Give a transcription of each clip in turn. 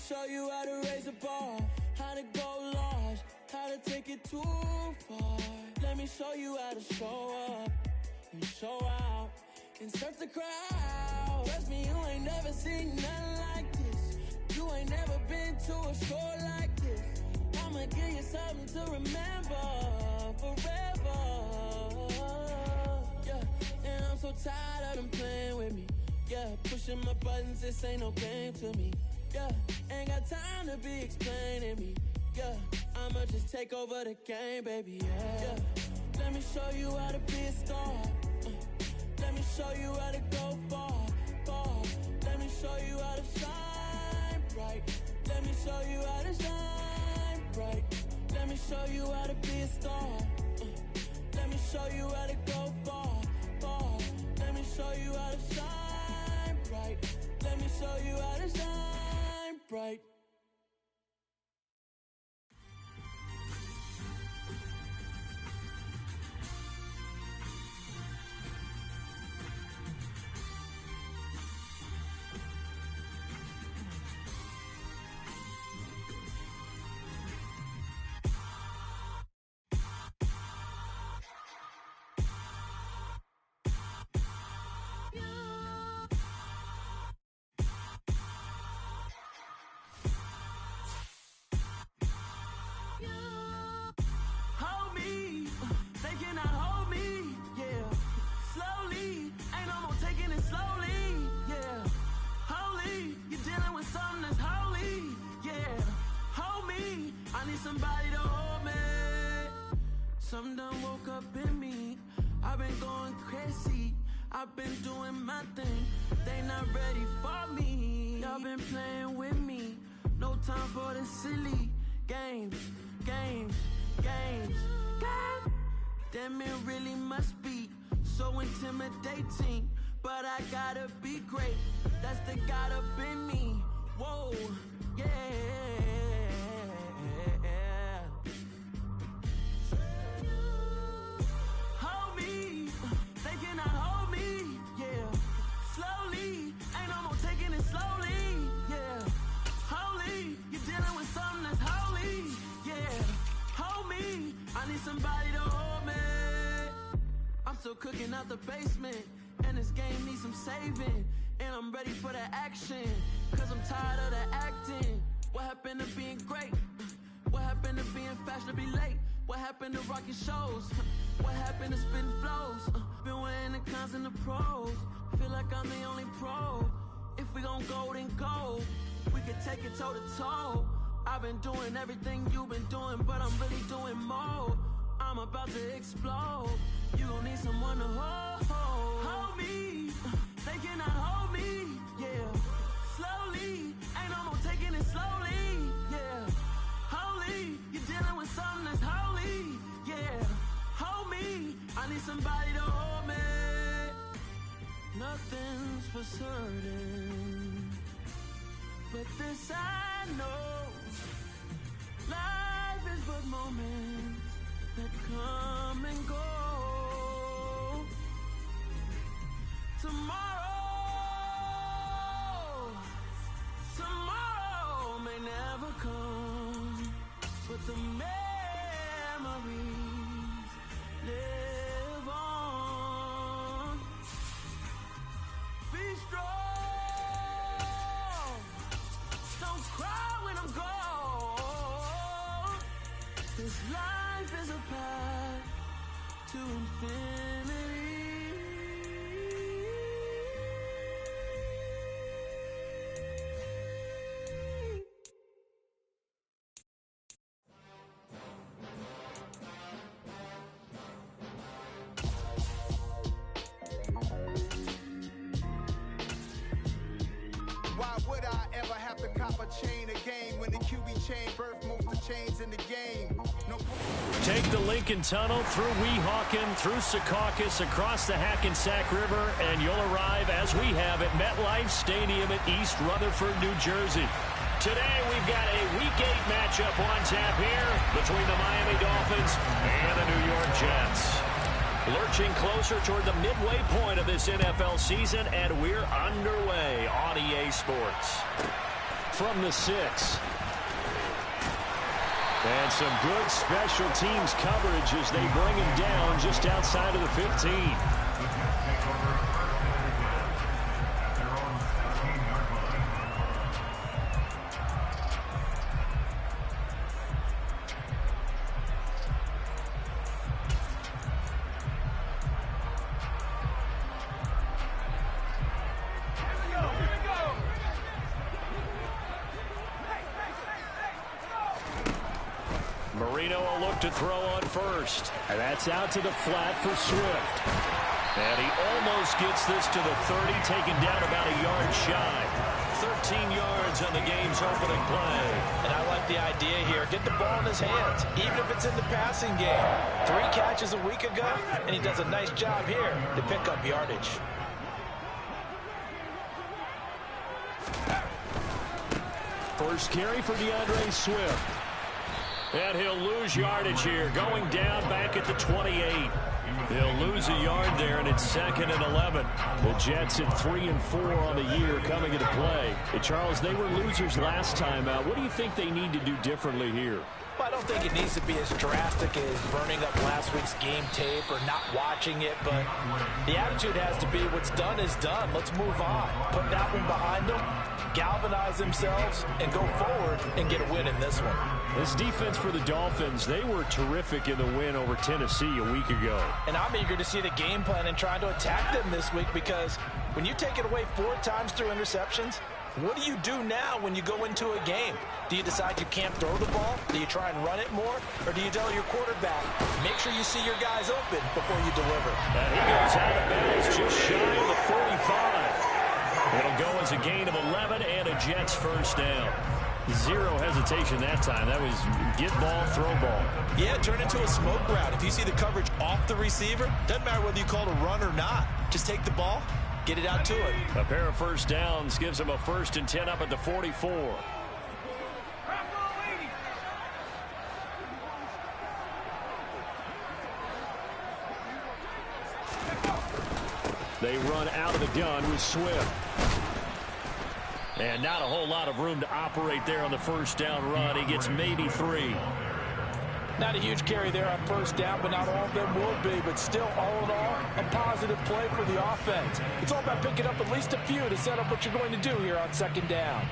show you how to raise a bar, how to go large, how to take it too far. Let me show you how to show up and show out and surf the crowd. Trust me, you ain't never seen nothing like this. You ain't never been to a show like this. I'ma give you something to remember forever. Yeah, and I'm so tired of them playing with me. Yeah, pushing my buttons, this ain't no game to me. Yeah, ain't got time to be explaining me. Yeah, I'ma just take over the game, baby. Yeah, let me show you how to be a star. Let me show you how to go far, far. Let me show you how to shine bright. Let me show you how to shine bright. Let me show you how to be a star. Let me show you how to go far, far. Let me show you how to shine bright. Let me show you how to shine bright. Somebody to hold me. Something done woke up in me. I've been going crazy. I've been doing my thing. They not ready for me. Y'all been playing with me. No time for the silly games, games, games, games. Damn, it really must be so intimidating. But I gotta be great. That's the God up in me. Whoa, yeah. Somebody to hold me. I'm still cooking out the basement, and this game needs some saving. And I'm ready for the action, cause I'm tired of the acting. What happened to being great? What happened to being fashionably late? What happened to rocking shows? What happened to spitting flows? Been weighing the cons and the pros. Feel like I'm the only pro. If we gon' go, then go. We could take it toe to toe. I've been doing everything you've been doing, but I'm really doing more. I'm about to explode. You gon' need someone to hold. Hold me. They cannot hold me. Yeah. Slowly. Ain't no more taking it slowly. Yeah. Holy. You're dealing with something that's holy. Yeah. Hold me. I need somebody to hold me. Nothing's for certain, but this I know. Life is but moments that come and go. Tomorrow may never come, but the memories live on. Be strong, don't cry when I'm gone. This life is a path to infinity. Why would I ever have to cop a chain again when the QB chain birthed most of the chains in the game? No. Take the Lincoln Tunnel through Weehawken, through Secaucus, across the Hackensack River, and you'll arrive, as we have, at MetLife Stadium at East Rutherford, New Jersey. Today, we've got a Week 8 matchup on tap here between the Miami Dolphins and the New York Jets. Lurching closer toward the midway point of this NFL season, and we're underway on EA Sports. from the 6. And some good special teams coverage as they bring him down just outside of the 15. To throw on first. And that's out to the flat for Swift. And he almost gets this to the 30, taken down about a yard shy. 13 yards on the game's opening play. And I like the idea here. Get the ball in his hands, even if it's in the passing game. 3 catches a week ago, and he does a nice job here to pick up yardage. First carry for DeAndre Swift. And he'll lose yardage here, going down back at the 28. He'll lose a yard there, and it's 2nd and 11. The Jets at 3-4 on the year coming into play. Hey, Charles, they were losers last time out. What do you think they need to do differently here? Well, I don't think it needs to be as drastic as burning up last week's game tape or not watching it, but the attitude has to be what's done is done. Let's move on. Put that one behind them, galvanize themselves, and go forward and get a win in this one. This defense for the Dolphins, they were terrific in the win over Tennessee a week ago. And I'm eager to see the game plan and trying to attack them this week, because when you take it away 4 times through interceptions, what do you do now when you go into a game? Do you decide you can't throw the ball? Do you try and run it more? Or do you tell your quarterback, make sure you see your guys open before you deliver? And he goes out of bounds just shy of the 45. It'll go as a gain of 11 and a Jets first down. Zero hesitation that time. That was get ball, throw ball. Yeah, turn into a smoke route. If you see the coverage off the receiver, doesn't matter whether you call it a run or not. Just take the ball, get it out to it. A pair of first downs gives him a 1st and 10 up at the 44. They run out of the gun with Swift. And not a whole lot of room to operate there on the first down run. He gets maybe 3. Not a huge carry there on first down, but not all of them will be. But still, all in all, a positive play for the offense. It's all about picking up at least a few to set up what you're going to do here on 2nd down.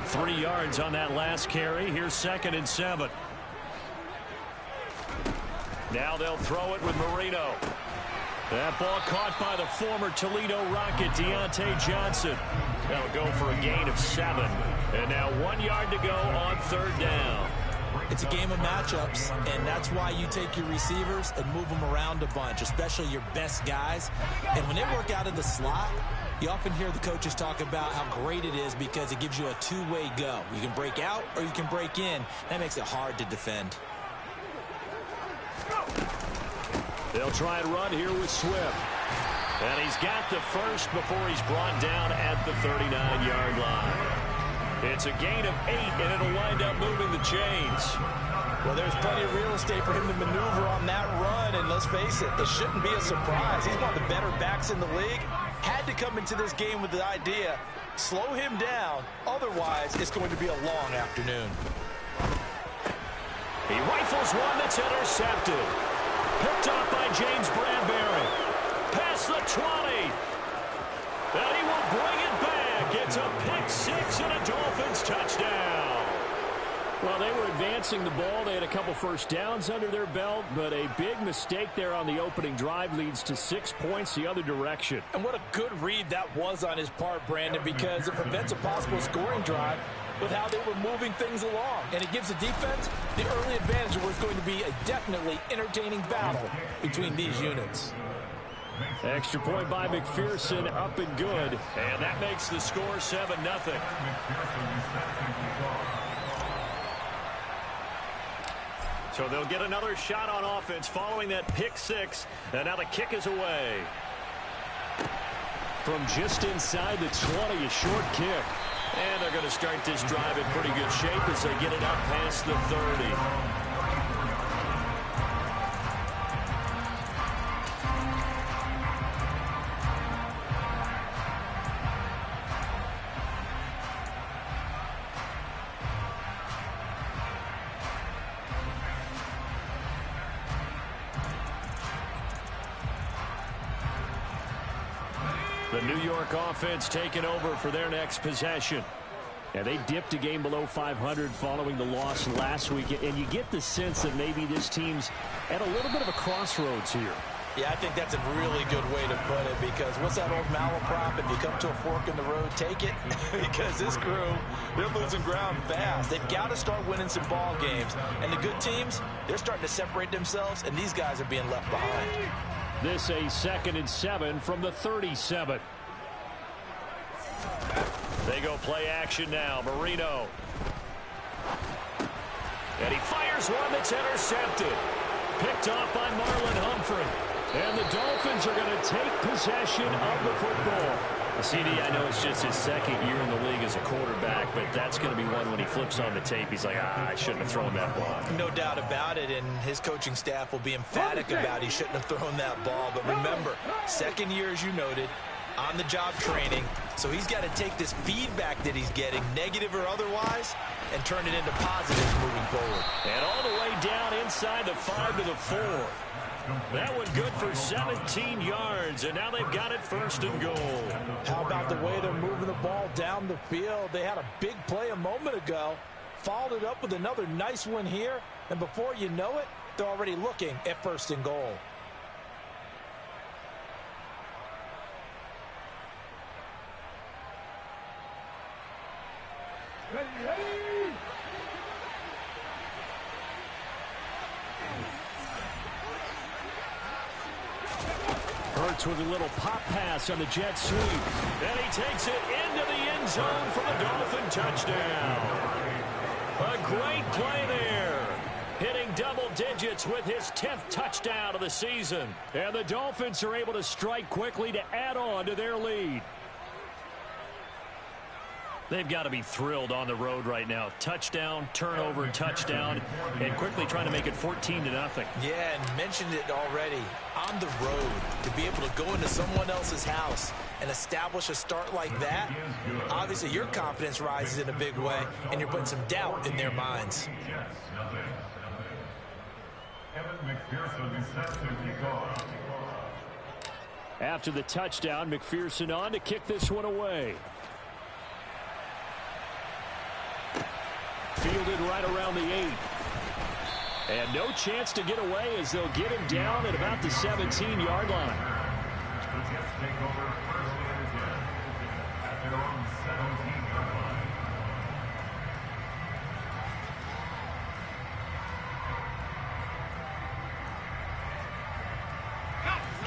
Three yards on that last carry. Here's 2nd and 7. Now they'll throw it with Marino. That ball caught by the former Toledo Rocket, Deontay Johnson. That'll go for a gain of 7. And now 1 yard to go on 3rd down. It's a game of matchups, and that's why you take your receivers and move them around a bunch, especially your best guys. And when they work out of the slot, you often hear the coaches talk about how great it is because it gives you a two-way go. You can break out or you can break in. That makes it hard to defend. They'll try and run here with Swift. And he's got the first before he's brought down at the 39-yard line. It's a gain of 8, and it'll wind up moving the chains. Well, there's plenty of real estate for him to maneuver on that run, and let's face it, it shouldn't be a surprise. He's one of the better backs in the league. Had to come into this game with the idea, slow him down, otherwise it's going to be a long afternoon. He rifles one that's intercepted. Picked up by James Bradbury. Past the 20. And he will bring it back. It's a pick 6 and a Dolphins touchdown. Well, they were advancing the ball. They had a couple first downs under their belt, but a big mistake there on the opening drive leads to 6 points the other direction. And what a good read that was on his part, Brandon, because it prevents a possible scoring drive with how they were moving things along. And it gives the defense the early advantage of what's going to be a definitely entertaining battle between these units. Extra point by McPherson, up and good. And that makes the score 7-0. So they'll get another shot on offense following that pick 6. And now the kick is away. From just inside the 20, a short kick. And they're going to start this drive in pretty good shape as they get it up past the 30. The New York offense taking over for their next possession. And they dipped a game below 500 following the loss last week. And you get the sense that maybe this team's at a little bit of a crossroads here. Yeah, I think that's a really good way to put it, because what's that old malaprop? If you come to a fork in the road, take it. Because this crew, they're losing ground fast. They've got to start winning some ball games. And the good teams, they're starting to separate themselves, and these guys are being left behind. This a 2nd and 7 from the 37. They go play action now. Marino. And he fires one that's intercepted. Picked off by Marlon Humphrey. And the Dolphins are going to take possession of the football. CD, I know it's just his 2nd year in the league as a quarterback, but that's going to be one when he flips on the tape. He's like, I shouldn't have thrown that ball. No doubt about it, and his coaching staff will be emphatic about he shouldn't have thrown that ball. But remember, 2nd year, as you noted, on-the-job training. So he's got to take this feedback that he's getting, negative or otherwise, and turn it into positives moving forward. And all the way down inside the 5 to the 4. That one good for 17 yards, and now they've got it 1st and goal. How about the way they're moving the ball down the field? They had a big play a moment ago, followed it up with another nice one here, and before you know it, they're already looking at 1st and goal. Hurts with a little pop pass on the jet sweep. And he takes it into the end zone for the Dolphin touchdown. A great play there. Hitting double digits with his 10th touchdown of the season. And the Dolphins are able to strike quickly to add on to their lead. They've got to be thrilled on the road right now. Touchdown, turnover, touchdown, and quickly trying to make it 14-0. Yeah, and mentioned it already. On the road, to be able to go into someone else's house and establish a start like that, obviously your confidence rises in a big way, and you're putting some doubt in their minds. After the touchdown, McPherson on to kick this one away. Fielded right around the 8. And no chance to get away as they'll get him down at about the 17-yard line.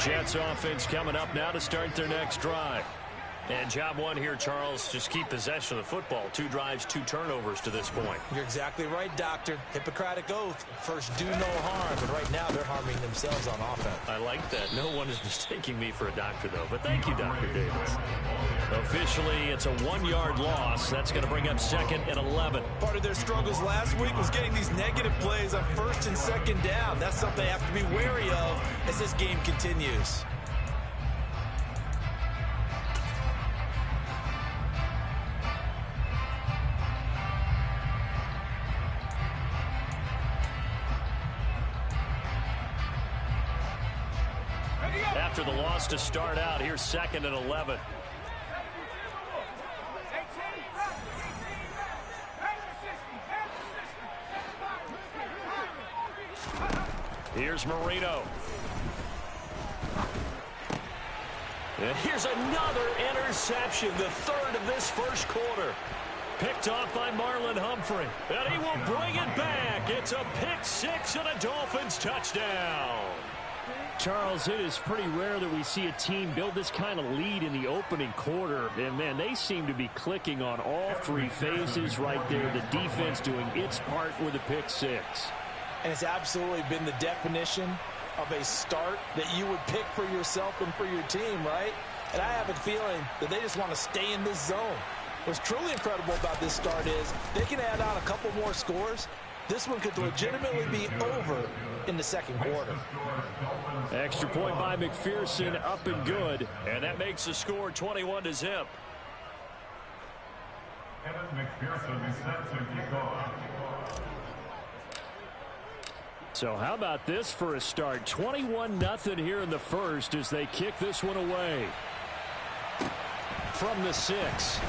Jets offense coming up now to start their next drive. And job one here, Charles, just keep possession of the football. 2 drives, 2 turnovers to this point. You're exactly right, Doctor. Hippocratic oath. First, do no harm. But right now, they're harming themselves on offense. I like that. No one is mistaking me for a doctor, though. But thank you, Dr. Davis. Officially, it's a 1-yard loss. That's going to bring up 2nd and 11. Part of their struggles last week was getting these negative plays on 1st and 2nd down. That's something they have to be wary of as this game continues. After the loss to start out, here's 2nd and 11. Here's Marino. And here's another interception, the 3rd of this 1st quarter. Picked off by Marlon Humphrey. And he will bring it back. It's a pick 6 and a Dolphins touchdown. Charles, it is pretty rare that we see a team build this kind of lead in the opening quarter. And, man, they seem to be clicking on all 3 phases right there. The defense doing its part with a pick 6. And it's absolutely been the definition of a start that you would pick for yourself and for your team, right? And I have a feeling that they just want to stay in this zone. What's truly incredible about this start is they can add on a couple more scores. This one could legitimately be over in the 2nd quarter. Extra point by McPherson, up and good. And that makes the score 21-0. So how about this for a start? 21-0 here in the 1st as they kick this one away. from the 6.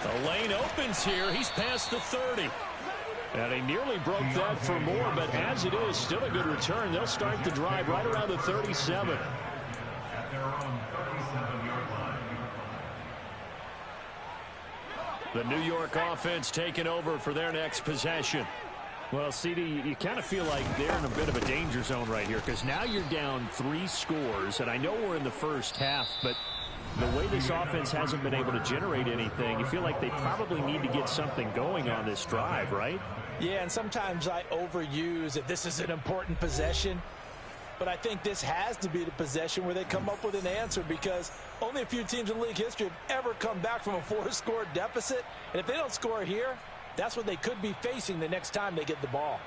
The lane opens here. He's past the 30. And he nearly broke that for more, but as it is, still a good return. They'll start the drive right around the 37. At their own 37-yard line. The New York offense taking over for their next possession. Well, CD, you kind of feel like they're in a bit of a danger zone right here because now you're down 3 scores, and I know we're in the first half, but the way this offense hasn't been able to generate anything, you feel like they probably need to get something going on this drive, right? Yeah, and sometimes I overuse that this is an important possession, but I think this has to be the possession where they come up with an answer because only a few teams in league history have ever come back from a 4-score deficit, and if they don't score here, that's what they could be facing the next time they get the ball.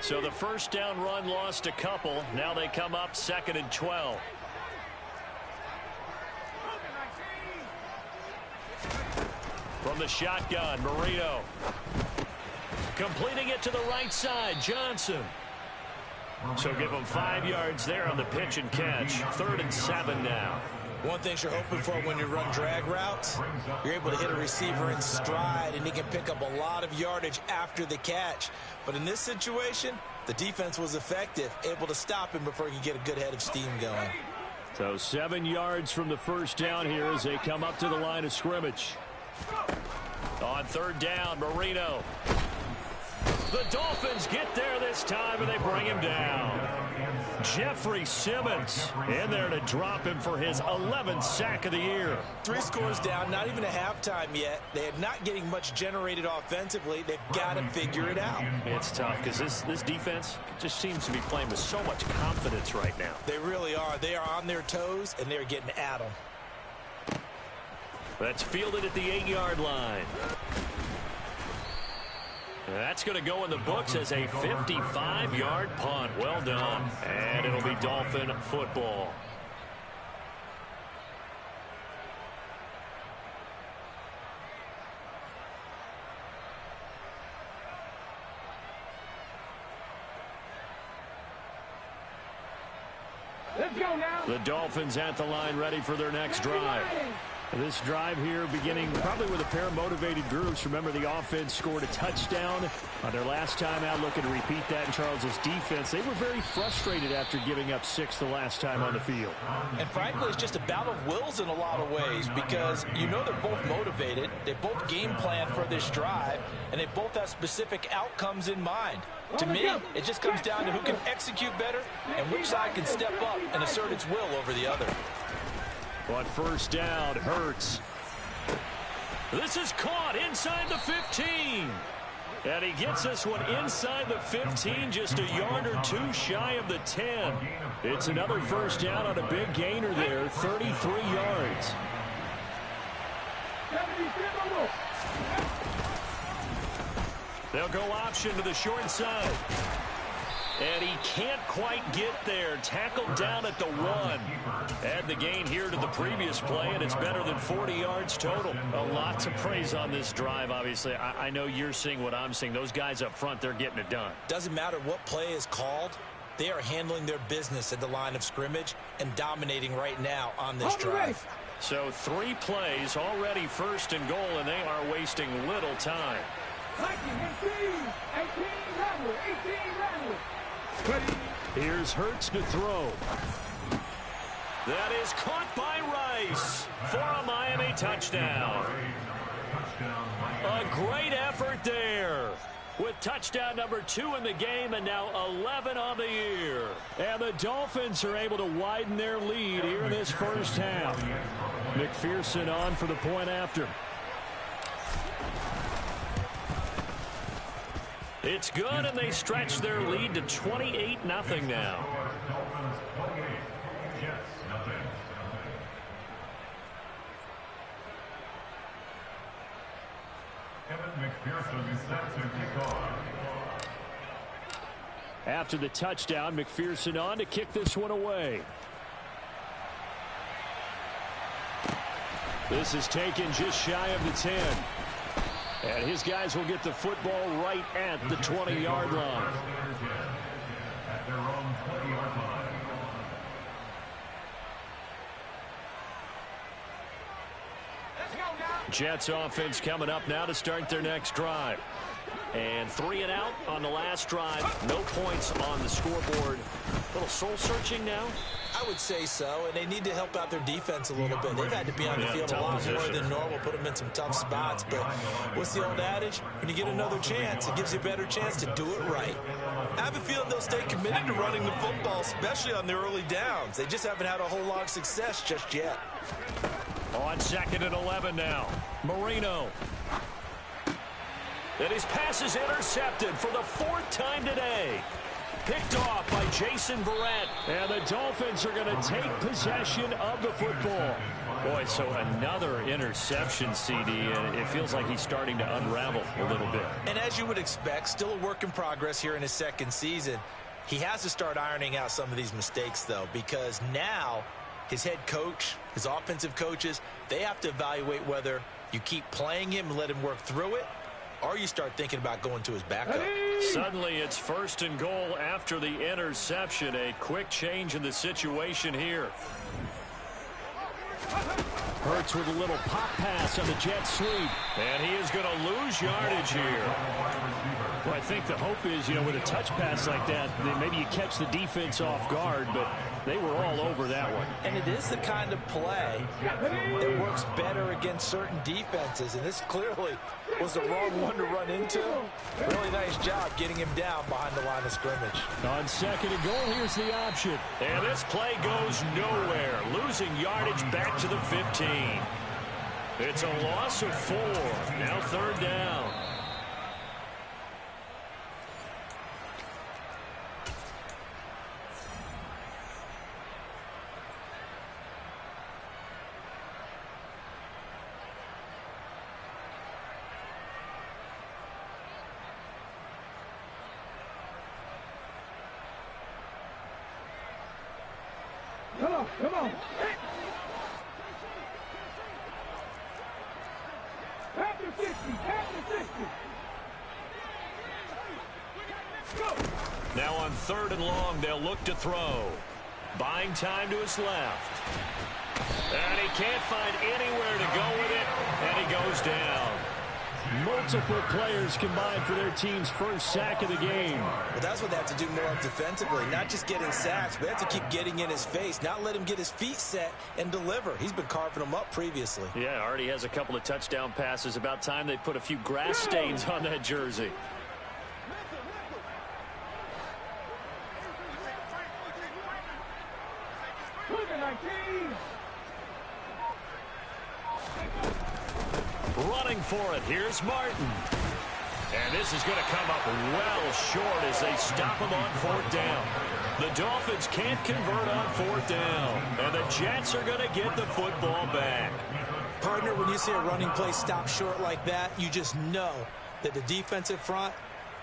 So the first down run lost a couple. Now they come up 2nd and 12. From the shotgun, Marino. Completing it to the right side, Johnson. So give them 5 yards there on the pitch and catch. 3rd and 7 now. One thing you're hoping for when you run drag routes, you're able to hit a receiver in stride, and he can pick up a lot of yardage after the catch. But in this situation, the defense was effective, able to stop him before he could get a good head of steam going. So 7 yards from the first down here as they come up to the line of scrimmage. On 3rd down, Marino. The Dolphins get there this time, and they bring him down. Jeffrey Simmons in there to drop him for his 11th sack of the year. 3 scores down, not even a halftime yet. They are not getting much generated offensively. They've got to figure it out. It's tough because this defense just seems to be playing with so much confidence right now. They really are. They are on their toes, and they're getting at them. That's fielded at the 8-yard line. That's going to go in the books as a 55-yard punt. Well done. And it'll be Dolphin football. Let's go now. The Dolphins at the line ready for their next drive. This drive here beginning probably with a pair of motivated groups. Remember, the offense scored a touchdown on their last time out, looking to repeat that in Charles's defense. They were very frustrated after giving up 6 the last time on the field. And frankly, it's just a battle of wills in a lot of ways because you know they're both motivated. They both game plan for this drive, and they both have specific outcomes in mind. To me, it just comes down to who can execute better and which side can step up and assert its will over the other. On 1st down, Hurts. This is caught inside the 15. And he gets this one inside the 15, just a yard or 2 shy of the 10. It's another 1st down on a big gainer there, 33 yards. They'll go option to the short side. And he can't quite get there. Tackled down at the 1. Add the gain here to the previous play, and it's better than 40 yards total. A lot to praise on this drive, obviously. I know you're seeing what I'm seeing. Those guys up front, they're getting it done. Doesn't matter what play is called. They are handling their business at the line of scrimmage and dominating right now on this drive. So 3 plays, already 1st and goal, and they are wasting little time. 18, Here's Hurts to throw. That is caught by Rice for a Miami touchdown. A great effort there with touchdown number 2 in the game and now 11 on the year. And the Dolphins are able to widen their lead here in this first half. McPherson on for the point after. It's good, and they stretch their lead to 28-0 now. After the touchdown, McPherson on to kick this one away. This is taken just shy of the 10. And his guys will get the football right at the 20-yard line. At their own 20-yard line. Jets offense coming up now to start their next drive. And 3 and out on the last drive. No points on the scoreboard. A little soul-searching now? I would say so, and they need to help out their defense a little bit. They've had to be on the field a lot more than normal, put them in some tough spots. But what's the old adage? When you get another chance, it gives you a better chance to do it right. I have a feeling they'll stay committed to running the football, especially on their early downs. They just haven't had a whole lot of success just yet. On 2nd and 11 now. Marino. And his pass is intercepted for the 4th time today. Picked off by Jason Verrett. And the Dolphins are going to take possession of the football. Boy, so another interception, CD, and it feels like he's starting to unravel a little bit. And as you would expect, still a work in progress here in his second season. He has to start ironing out some of these mistakes, though, because now his head coach, his offensive coaches, they have to evaluate whether you keep playing him and let him work through it, or you start thinking about going to his backup. Suddenly it's 1st and goal after the interception. A quick change in the situation here. Hurts with a little pop pass on the jet sweep. And he is going to lose yardage here. Well, I think the hope is, with a touch pass like that, maybe you catch the defense off guard, but they were all over that one. And it is the kind of play that works better against certain defenses, and this clearly was the wrong one to run into. Really nice job getting him down behind the line of scrimmage. On 2nd and goal, here's the option. And this play goes nowhere, losing yardage back to the 15. It's a loss of 4. Now 3rd down. Come on. After 60. Go. Now on 3rd and long, they'll look to throw. Buying time to his left. And he can't find anywhere to go with it, and he goes down. Multiple players combined for their team's first sack of the game. Well, that's what they have to do more of defensively, not just getting sacks, but they have to keep getting in his face, not let him get his feet set and deliver. He's been carving them up previously. Yeah, already has a couple of touchdown passes. About time they put a few grass stains on that jersey. Running for it, here's Martin. And this is going to come up well short as they stop him on 4th down. The Dolphins can't convert on 4th down, and the Jets are going to get the football back. Partner, when you see a running play stop short like that, you just know that the defensive front,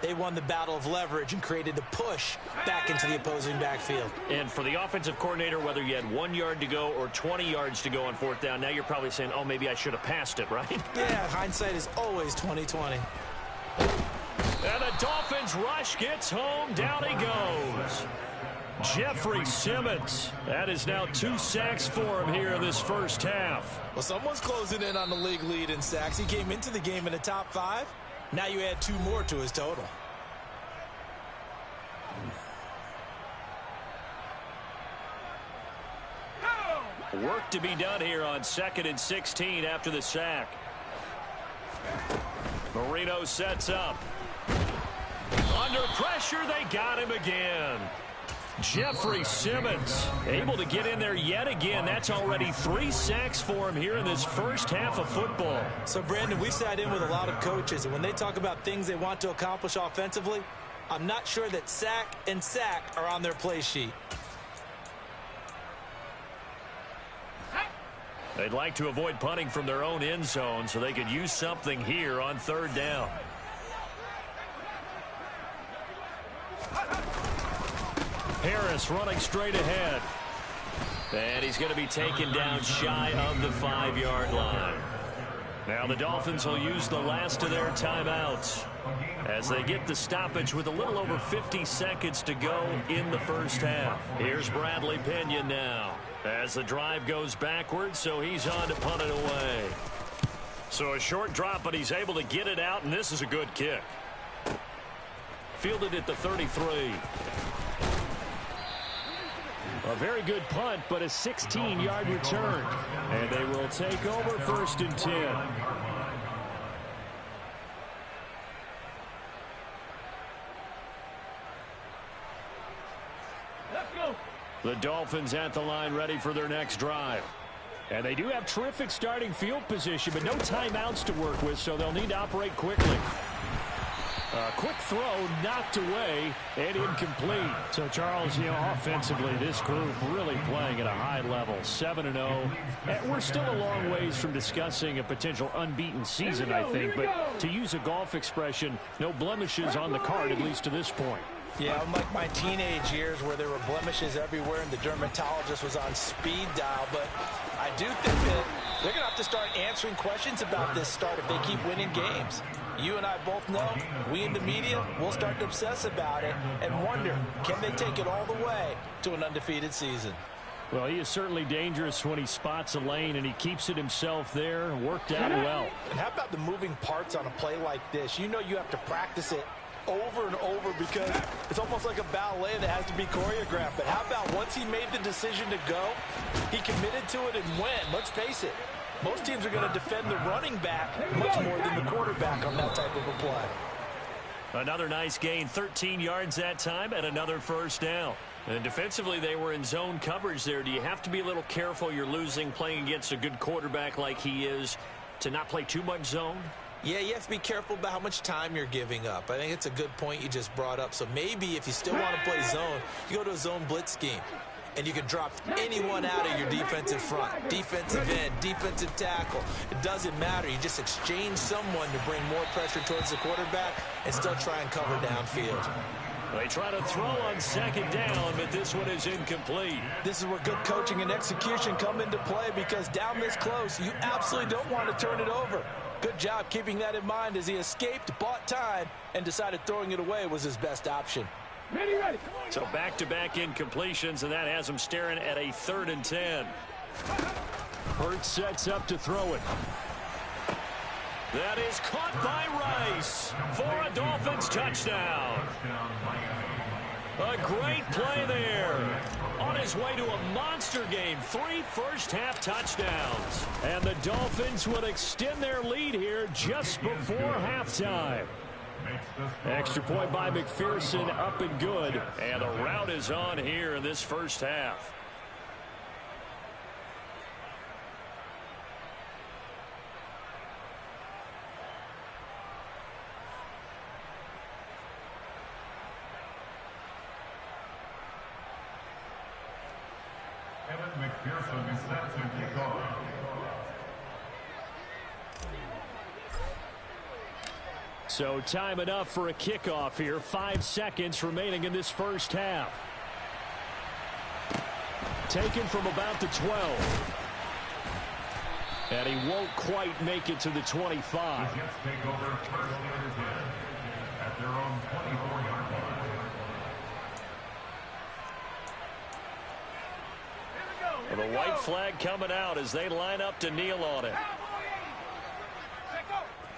they won the battle of leverage and created the push back into the opposing backfield. And for the offensive coordinator, whether you had 1 yard to go or 20 yards to go on 4th down, now you're probably saying, oh, maybe I should have passed it, right? Yeah, hindsight is always 20/20. And the Dolphins rush gets home. Down he goes. Jeffrey Simmons. That is now 2 sacks for him here in this first half. Well, someone's closing in on the league lead in sacks. He came into the game in the top 5. Now you add 2 more to his total. Work to be done here on 2nd and 16 after the sack. Marino sets up. Under pressure, they got him again. Jeffrey Simmons able to get in there yet again. That's already 3 sacks for him here in this first half of football. So, Brandon, we sat in with a lot of coaches, and when they talk about things they want to accomplish offensively, I'm not sure that sack and sack are on their play sheet. They'd like to avoid punting from their own end zone so they could use something here on 3rd down. Harris running straight ahead. And he's going to be taken down shy of the 5-yard line. Now the Dolphins will use the last of their timeouts as they get the stoppage with a little over 50 seconds to go in the first half. Here's Bradley Pinion now as the drive goes backwards, so he's on to punt it away. So a short drop, but he's able to get it out, and this is a good kick. Fielded at the 33. A very good punt, but a 16-yard return. And they will take over 1st and 10. Let's go. The Dolphins at the line ready for their next drive. And they do have terrific starting field position, but no timeouts to work with, so they'll need to operate quickly. A quick throw knocked away and incomplete. So, Charles, offensively, this group really playing at a high level, 7-0. And we're still a long ways from discussing a potential unbeaten season, I think. But to use a golf expression, no blemishes on the card, at least to this point. Yeah, unlike my teenage years where there were blemishes everywhere and the dermatologist was on speed dial. But I do think that they're going to have to start answering questions about this start if they keep winning games. You and I both know, we in the media, we'll start to obsess about it and wonder, can they take it all the way to an undefeated season? Well, he is certainly dangerous when he spots a lane, and he keeps it himself there. Worked out well. And how about the moving parts on a play like this? You know you have to practice it over and over because it's almost like a ballet that has to be choreographed. But how about once he made the decision to go, he committed to it and went. Let's face it, most teams are going to defend the running back much more than the quarterback on that type of a play. Another nice gain, 13 yards that time, and another first down. And defensively, they were in zone coverage there. Do you have to be a little careful? You're losing playing against a good quarterback like he is to not play too much zone? Yeah, you have to be careful about how much time you're giving up. I think it's a good point you just brought up. So maybe if you still want to play zone, you go to a zone blitz scheme. And you can drop anyone out of your defensive front, defensive end, defensive tackle. It doesn't matter. You just exchange someone to bring more pressure towards the quarterback and still try and cover downfield. They try to throw on second down, but this one is incomplete. This is where good coaching and execution come into play because down this close, you absolutely don't want to turn it over. Good job keeping that in mind as he escaped, bought time, and decided throwing it away was his best option. Ready. So back-to-back incompletions, and that has him staring at a 3rd and 10. Hurts sets up to throw it. That is caught by Rice for a Dolphins touchdown. A great play there. On his way to a monster game, 3 first-half touchdowns. And the Dolphins will extend their lead here just before halftime. Extra point by McPherson, up and good. And the route is on here in this first half. McPherson is set to kick off. So time enough for a kickoff here. 5 seconds remaining in this first half. Taken from about the 12. And he won't quite make it to the 25. The Jets take over 1st and 10 at their own 24-yard line. The white flag coming out as they line up to kneel on it.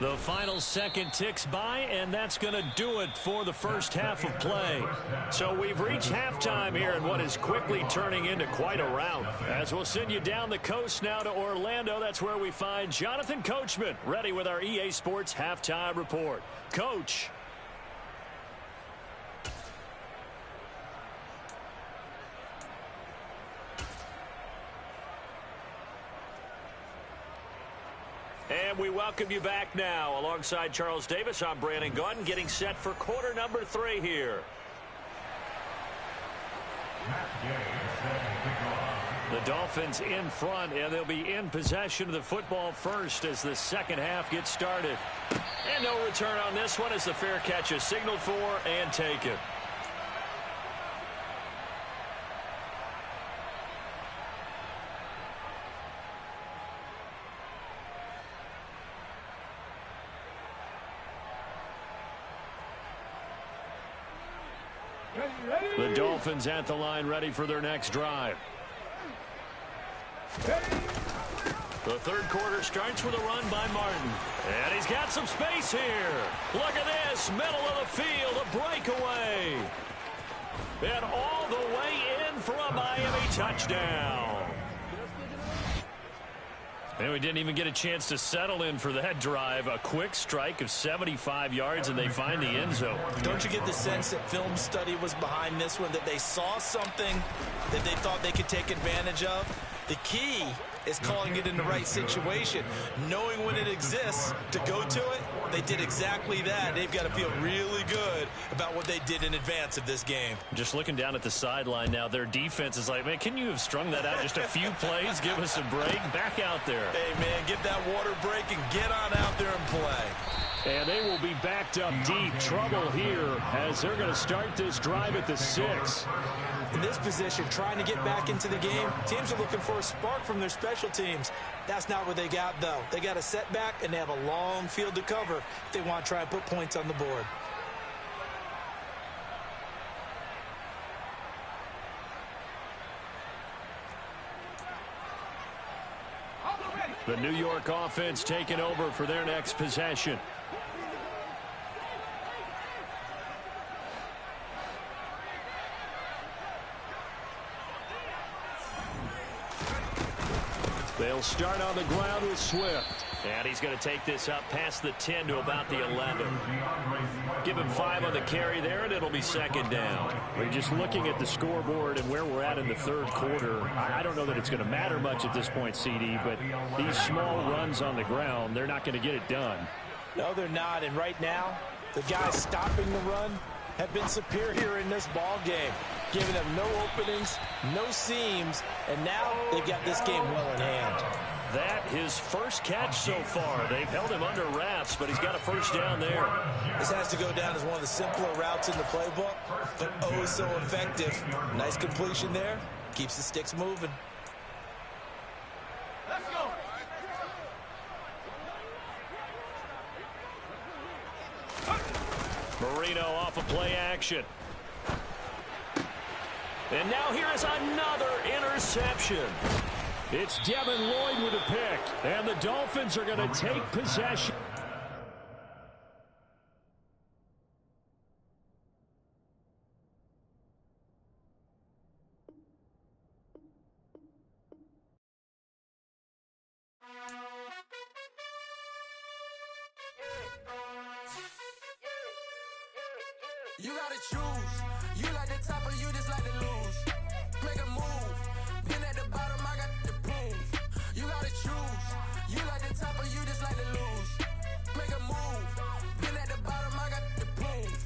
The final second ticks by, and that's going to do it for the first half of play. So we've reached halftime here in what is quickly turning into quite a rout. As we'll send you down the coast now to Orlando, that's where we find Jonathan Coachman, ready with our EA Sports Halftime Report. Coach. And we welcome you back now. Alongside Charles Davis, I'm Brandon Gotw, getting set for quarter number 3 here. The Dolphins in front, and they'll be in possession of the football first as the second half gets started. And no return on this one as the fair catch is signaled for and taken. The Dolphins at the line, ready for their next drive. The third quarter starts with a run by Martin. And he's got some space here. Look at this. Middle of the field. A breakaway. And all the way in for a Miami touchdown. And we didn't even get a chance to settle in for that drive. A quick strike of 75 yards, and they find the end zone. Don't you get the sense that film study was behind this one, that they saw something that they thought they could take advantage of? The key is calling it in the right situation, knowing when it exists to go to it. They did exactly that. They've got to feel really good about what they did in advance of this game. Just looking down at the sideline now, their defense is like, man, can you have strung that out just a few plays? Give us a break. Back out there. Hey, man, get that water break and get on out there and play. And they will be backed up deep. Trouble here as they're going to start this drive at the 6. In this position, trying to get back into the game, teams are looking for a spark from their special teams. That's not what they got, though. They got a setback, and they have a long field to cover if they want to try and put points on the board. The New York offense taking over for their next possession. They'll start on the ground with Swift. And he's going to take this up past the 10 to about the 11. Give him 5 on the carry there, and it'll be second down. We're just looking at the scoreboard and where we're at in the third quarter. I don't know that it's going to matter much at this point, CD, but these small runs on the ground, they're not going to get it done. No, they're not. And right now, the guys stopping the run have been superior in this ball game, giving them no openings, no seams, and now they've got this game well in hand. That his first catch so far. They've held him under wraps, but he's got a first down there. This has to go down as one of the simpler routes in the playbook, but oh so effective. Nice completion there. Keeps the sticks moving. Let's go. Marino off of play action. And now here is another interception. It's Devin Lloyd with a pick, and the Dolphins are going to take possession. You gotta choose. You like the top or you just like to lose.